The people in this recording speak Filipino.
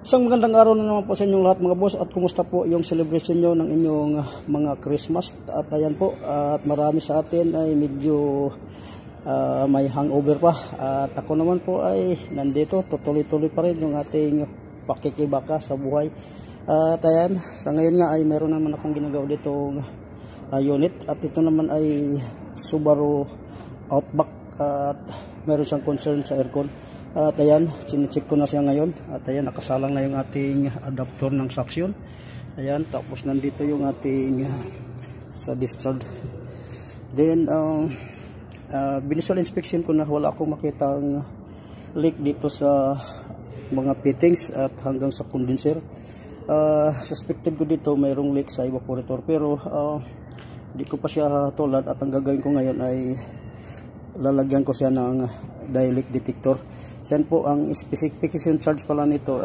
Isang magandang araw na naman po sa inyong lahat mga boss, at kumusta po yung celebration nyo ng inyong mga Christmas. At ayan po, at marami sa atin ay medyo may hangover pa, at ako naman po ay nandito, tuloy-tuloy pa rin yung ating pakikibaka sa buhay. At ayan, sa ngayon nga ay meron naman akong ginagawa ditong unit, at ito naman ay Subaru Outback, at meron siyang concern sa aircon. At ayan, chinecheck ko na siya ngayon. At ayan, nakasalang na yung ating adapter ng suction. Ayan, tapos nandito yung ating sa discharge. Then, visual inspection ko na wala akong makitang leak dito sa mga fittings at hanggang sa condenser. Suspected ko dito mayroong leak sa evaporator, pero hindi ko pa siya tulad, at ang gagawin ko ngayon ay lalagyan ko siya ng dye leak detector. Yan po ang specification charge pala nito.